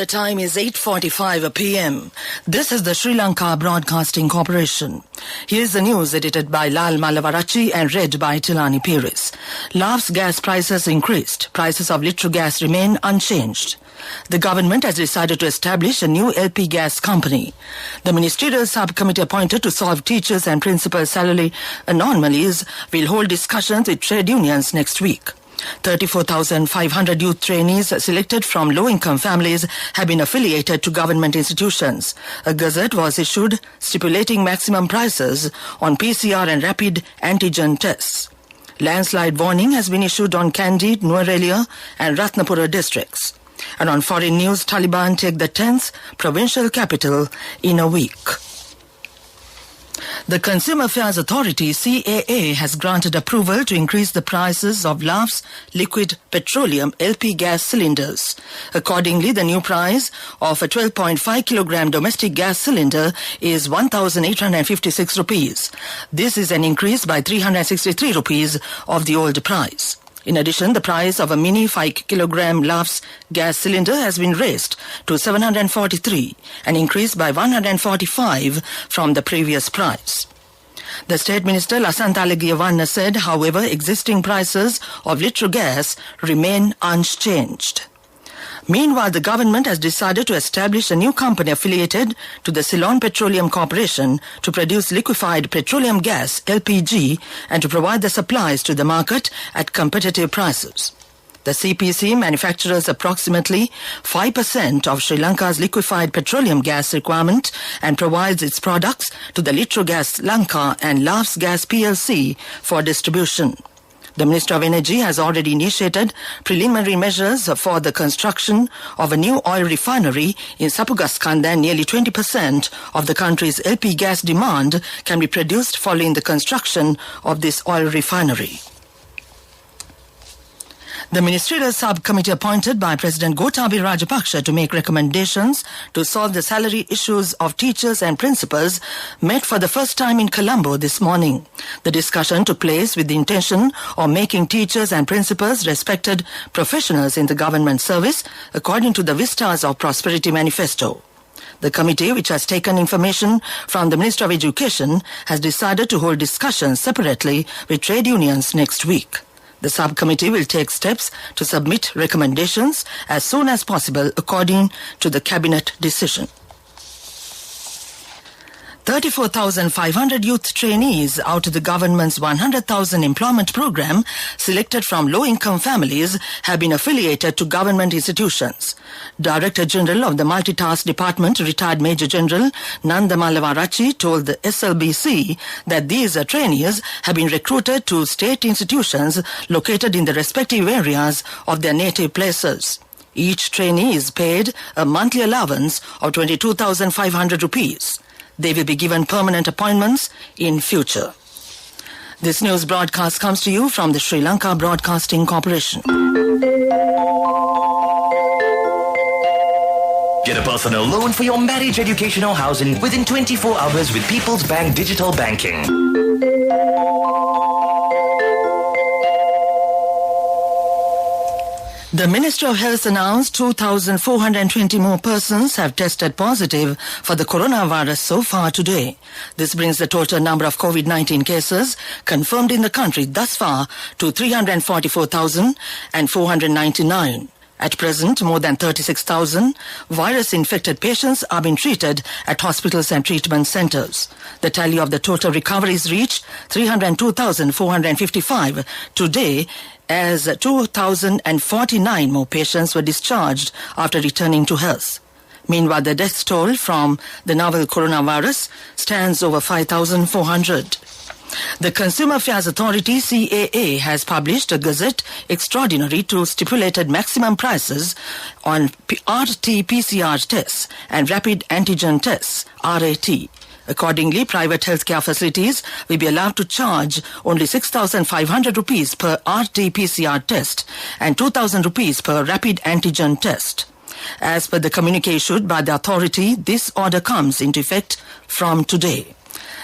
The time is 8:45 p.m. This is the Sri Lanka Broadcasting Corporation. Here's the news edited by Lal Malavarachi and read by Tilani Pires. Laugh's gas prices increased. Prices of litre gas remain unchanged. The government has decided to establish a new LP gas company. The ministerial subcommittee appointed to solve teachers' and principal salary anomalies will hold discussions with trade unions next week. 34,500 youth trainees selected from low-income families have been affiliated to government institutions. A gazette was issued stipulating maximum prices on PCR and rapid antigen tests. Landslide warning has been issued on Kandy, Nuwara and Ratnapura districts. And on foreign news, Taliban take the 10th provincial capital in a week. The Consumer Affairs Authority, CAA, has granted approval to increase the prices of Laugh's liquid petroleum LP gas cylinders. Accordingly, the new price of a 12.5 kilogram domestic gas cylinder is 1,856 rupees. This is an increase by 363 rupees of the old price. In addition, the price of a mini 5 kilogram Laugh's gas cylinder has been raised to 743, an increase by 145 from the previous price. The State Minister Lasantha Legiyavanna said, however, existing prices of litre gas remain unchanged. Meanwhile, the government has decided to establish a new company affiliated to the Ceylon Petroleum Corporation to produce liquefied petroleum gas, LPG, and to provide the supplies to the market at competitive prices. The CPC manufactures approximately 5% of Sri Lanka's liquefied petroleum gas requirement and provides its products to the Litro Gas Lanka and Laugh's Gas PLC for distribution. The Minister of Energy has already initiated preliminary measures for the construction of a new oil refinery in Sapugaskanda, and nearly 20% of the country's LP gas demand can be produced following the construction of this oil refinery. The ministerial subcommittee appointed by President Gotabaya Rajapaksa to make recommendations to solve the salary issues of teachers and principals met for the first time in Colombo this morning. The discussion took place with the intention of making teachers and principals respected professionals in the government service, according to the Vistas of Prosperity Manifesto. The committee, which has taken information from the Minister of Education, has decided to hold discussions separately with trade unions next week. The subcommittee will take steps to submit recommendations as soon as possible according to the cabinet decision. 34,500 youth trainees out of the government's 100,000 employment program selected from low-income families have been affiliated to government institutions. Director General of the Multitask Department, retired Major General Nanda Malavarachi, told the SLBC that these trainees have been recruited to state institutions located in the respective areas of their native places. Each trainee is paid a monthly allowance of 22,500 rupees. They will be given permanent appointments in future. This news broadcast comes to you from the Sri Lanka Broadcasting Corporation. Get a personal loan for your marriage, education or housing within 24 hours with People's Bank Digital Banking. The Ministry of Health announced 2,420 more persons have tested positive for the coronavirus so far today. This brings the total number of COVID-19 cases confirmed in the country thus far to 344,499. At present, more than 36,000 virus-infected patients are being treated at hospitals and treatment centers. The tally of the total recoveries reached 302,455 today, as 2,049 more patients were discharged after returning to health. Meanwhile, the death toll from the novel coronavirus stands over 5,400. The Consumer Affairs Authority, CAA, has published a gazette extraordinary to stipulated maximum prices on RT-PCR tests and rapid antigen tests, RAT. Accordingly, private healthcare facilities will be allowed to charge only 6,500 rupees per RT-PCR test and 2,000 rupees per rapid antigen test. As per the communique issued by the authority, this order comes into effect from today.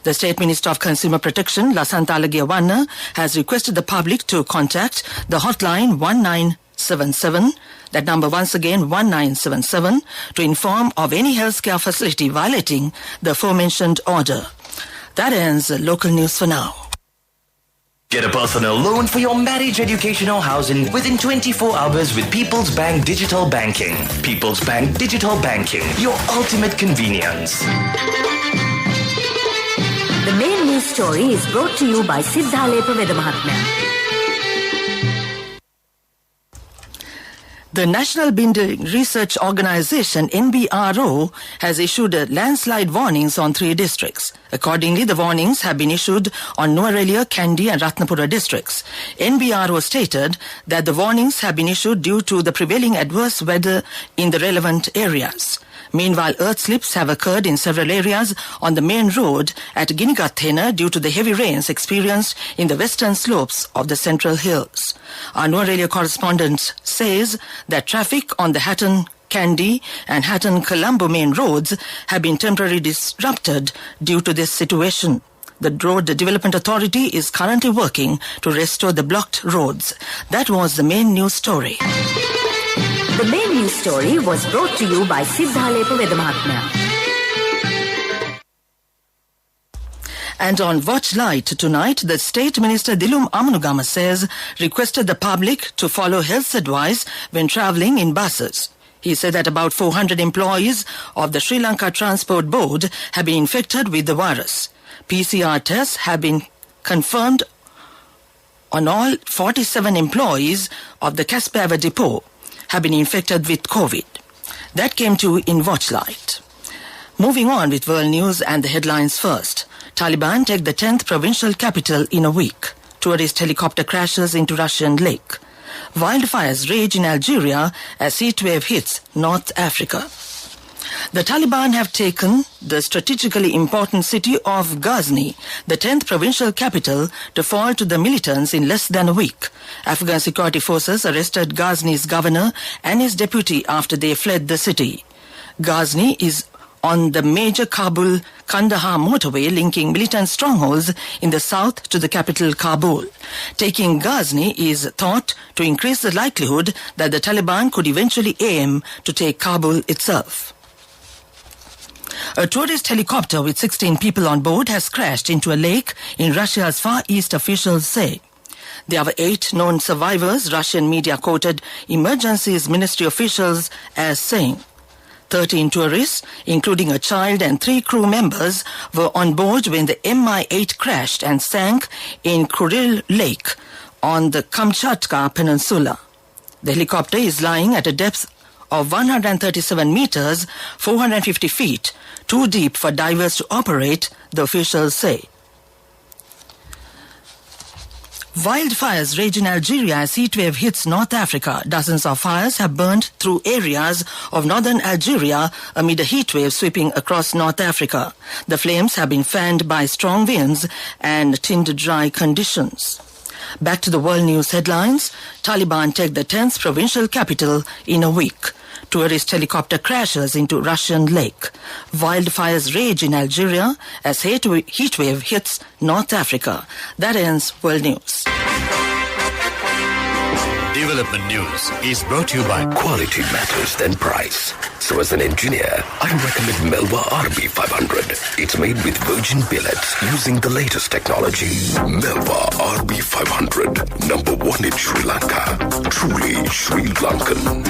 The State Minister of Consumer Protection, Lasantha Legiyavanna, has requested the public to contact the hotline 19 1977. That number once again 1977 to inform of any healthcare facility violating the aforementioned order. That ends local news for now. Get a personal loan for your marriage, education or housing within 24 hours with People's Bank Digital Banking. People's Bank Digital Banking, your ultimate convenience. The main news story is brought to you by Siddhalepa Vedamahatmya. The National Building Research Organization, NBRO, has issued landslide warnings on 3 districts. Accordingly, the warnings have been issued on Nuwara, Kandy and Ratnapura districts. NBRO stated that the warnings have been issued due to the prevailing adverse weather in the relevant areas. Meanwhile, earth slips have occurred in several areas on the main road at Ginigathena due to the heavy rains experienced in the western slopes of the Central Hills. Our Nuwara correspondent says that traffic on the Hatton-Kandy and Hatton-Colombo main roads have been temporarily disrupted due to this situation. The Road Development Authority is currently working to restore the blocked roads. That was the main news story. The main news story was brought to you by Siddhalepa Vedamahatmya. And on Watch Light tonight, the State Minister Dilum Amanugama says requested the public to follow health advice when travelling in buses. He said that about 400 employees of the Sri Lanka Transport Board have been infected with the virus. PCR tests have been confirmed on all 47 employees of the Kaspava depot have been infected with COVID. That came to in Watchlight. Moving on with world news and the headlines first. Taliban take the 10th provincial capital in a week. Tourist helicopter crashes into Russian lake. Wildfires rage in Algeria as heatwave hits North Africa. The Taliban have taken the strategically important city of Ghazni, the 10th provincial capital, to fall to the militants in less than a week. Afghan security forces arrested Ghazni's governor and his deputy after they fled the city. Ghazni is on the major Kabul-Kandahar motorway linking militant strongholds in the south to the capital Kabul. Taking Ghazni is thought to increase the likelihood that the Taliban could eventually aim to take Kabul itself. A tourist helicopter with 16 people on board has crashed into a lake in Russia's Far East, officials say. There are 8 known survivors, Russian media quoted emergencies ministry officials as saying. 13 tourists, including a child and 3 crew members, were on board when the Mi-8 crashed and sank in Kuril Lake on the Kamchatka Peninsula. The helicopter is lying at a depth of 137 meters, 450 feet, too deep for divers to operate, the officials say. Wildfires rage in Algeria as heatwave hits North Africa. Dozens of fires have burned through areas of northern Algeria amid a heatwave sweeping across North Africa. The flames have been fanned by strong winds and tinned dry conditions. Back to the world news headlines. Taliban take the 10th provincial capital in a week. Tourist helicopter crashes into Russian lake. Wildfires rage in Algeria as heatwave hits North Africa. That ends world news. Development News is brought to you by Quality matters than price. So as an engineer, I recommend Melba RB500. It's made with virgin billets using the latest technology. Melba RB500, number 1 in Sri Lanka. Truly Sri Lankan.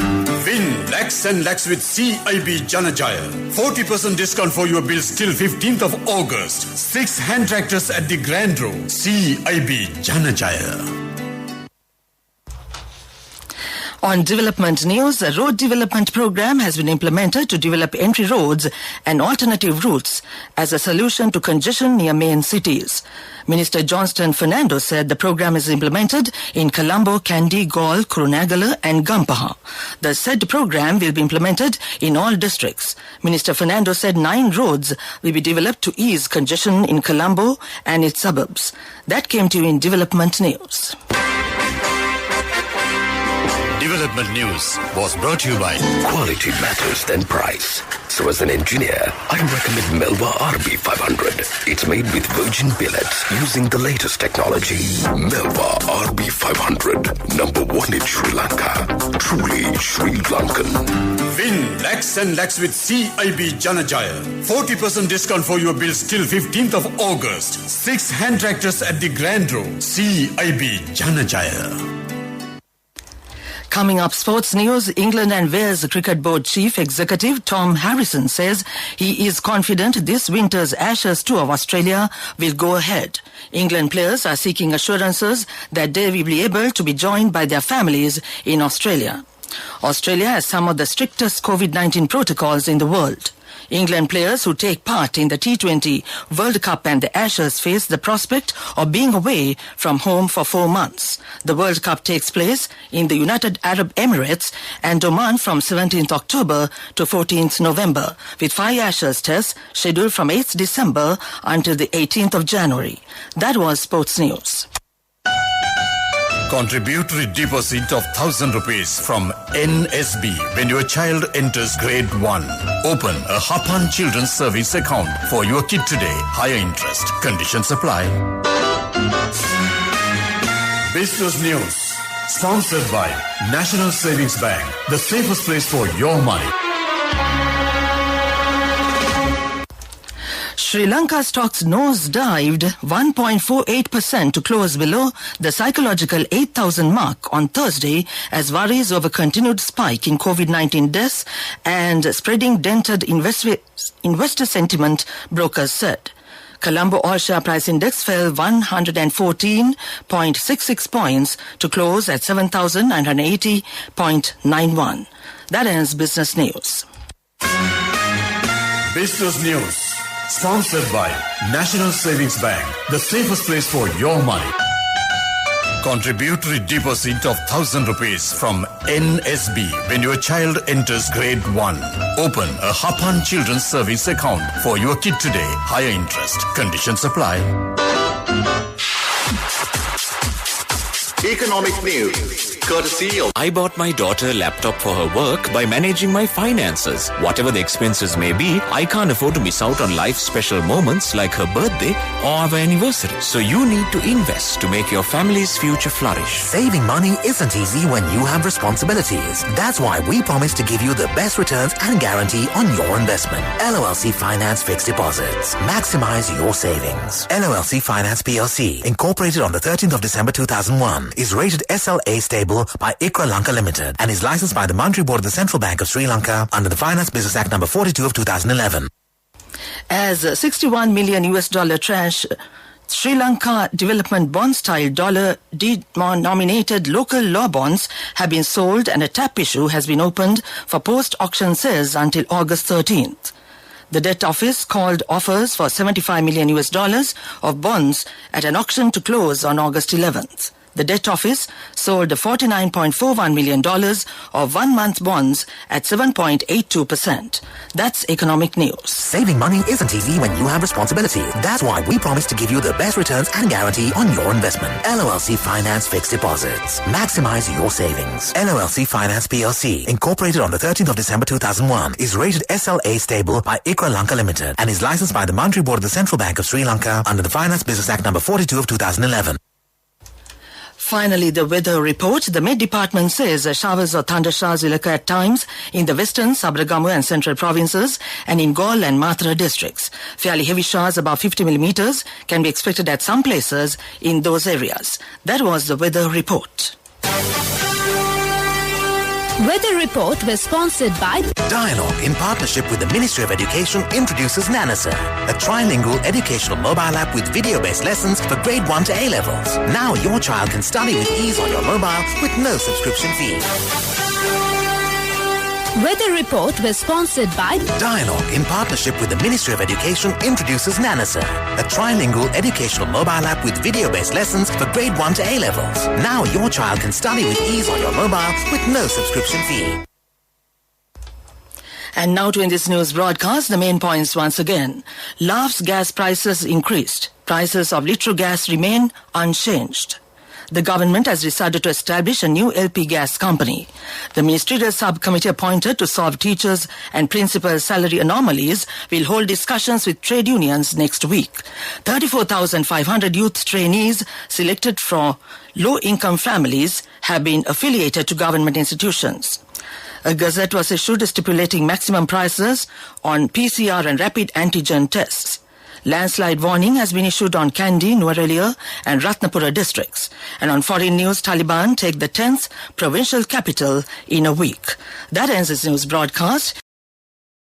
Win lakhs and lakhs with CIB Janajaya. 40% discount for your bills till 15th of August. 6 hand tractors at the Grand Road. CIB Janajaya. On development news, a road development program has been implemented to develop entry roads and alternative routes as a solution to congestion near main cities. Minister Johnston Fernando said the program is implemented in Colombo, Kandy, Galle, Kurunegala and Gampaha. The said program will be implemented in all districts. Minister Fernando said 9 roads will be developed to ease congestion in Colombo and its suburbs. That came to you in development news. Development News was brought to you by Quality matters than price. So as an engineer, I recommend Melba RB500. It's made with virgin billets using the latest technology. Melba RB500, number one in Sri Lanka. Truly Sri Lankan. Win lakhs and lakhs with CIB Janajaya. 40% discount for your bills till 15th of August. 6 hand tractors at the Grand Row. CIB Janajaya. Coming up, sports news. England and Wales Cricket Board Chief Executive Tom Harrison says he is confident this winter's Ashes tour of Australia will go ahead. England players are seeking assurances that they will be able to be joined by their families in Australia. Australia has some of the strictest COVID-19 protocols in the world. England players who take part in the T20 World Cup and the Ashes face the prospect of being away from home for 4 months. The World Cup takes place in the United Arab Emirates and Oman from 17th October to 14th November, with 5 Ashes tests scheduled from 8th December until the 18th of January. That was sports news. Contributory deposit of 1,000 rupees from NSB when your child enters grade 1. Open a Hapan Children's Service account for your kid today. Higher interest. Conditions apply. Business News. Sponsored by National Savings Bank. The safest place for your money. Sri Lanka stocks nosedived 1.48% to close below the psychological 8,000 mark on Thursday as worries over continued spike in COVID-19 deaths and spreading dented investor sentiment, brokers said. Colombo All Share Price Index fell 114.66 points to close at 7,980.91. That ends Business News. Business News. Sponsored by National Savings Bank, the safest place for your money. Contributory deposit of 1,000 rupees from NSB when your child enters grade 1. Open a Hapan Children's Service account for your kid today. Higher interest. Conditions apply. Economic news. Courtesy of I bought my daughter a laptop for her work by managing my finances. Whatever the expenses may be, I can't afford to miss out on life's special moments like her birthday or our anniversary. So you need to invest to make your family's future flourish. Saving money isn't easy when you have responsibilities. That's why we promise to give you the best returns and guarantee on your investment. LOLC Finance Fixed Deposits. Maximize your savings. LOLC Finance PLC, incorporated on the 13th of December 2001, is rated SLA stable by ICRA Lanka Limited and is licensed by the Monetary Board of the Central Bank of Sri Lanka under the Finance Business Act number 42 of 2011. As $61 million tranche Sri Lanka development bond style dollar denominated local law bonds have been sold and a tap issue has been opened for post-auction sales until August 13th. The debt office called offers for $75 million of bonds at an auction to close on August 11th. The debt office sold $49.41 million of 1-month bonds at 7.82%. That's economic news. Saving money isn't easy when you have responsibilities. That's why we promise to give you the best returns and guarantee on your investment. LOLC Finance Fixed Deposits. Maximize your savings. LOLC Finance PLC, incorporated on the 13th of December 2001, is rated SLA stable by ICRA Lanka Limited and is licensed by the Monetary Board of the Central Bank of Sri Lanka under the Finance Business Act number 42 of 2011. Finally, the weather report. The Met Department says showers or thundershowers will occur at times in the western, Sabaragamu and central provinces and in Galle and Mathura districts. Fairly heavy showers above 50 millimeters can be expected at some places in those areas. That was the weather report. Weather report was sponsored by Dialogue, in partnership with the Ministry of Education, introduces Nanasa, a trilingual educational mobile app with video-based lessons for grade 1 to A-levels. Now your child can study with ease on your mobile with no subscription fee. Weather report was sponsored by Dialogue, in partnership with the Ministry of Education, introduces Nanasa, a trilingual educational mobile app with video-based lessons for grade 1 to A-levels. Now your child can study with ease on your mobile with no subscription fee. And now to end this news broadcast, the main points once again. Laugh's gas prices increased. Prices of litre gas remain unchanged. The government has decided to establish a new LP gas company. The ministerial subcommittee appointed to solve teachers' and principal salary anomalies will hold discussions with trade unions next week. 34,500 youth trainees selected from low-income families have been affiliated to government institutions. A gazette was issued stipulating maximum prices on PCR and rapid antigen tests. Landslide warning has been issued on Kandy, Nuwara and Ratnapura districts. And on foreign news, Taliban take the 10th provincial capital in a week. That ends this news broadcast.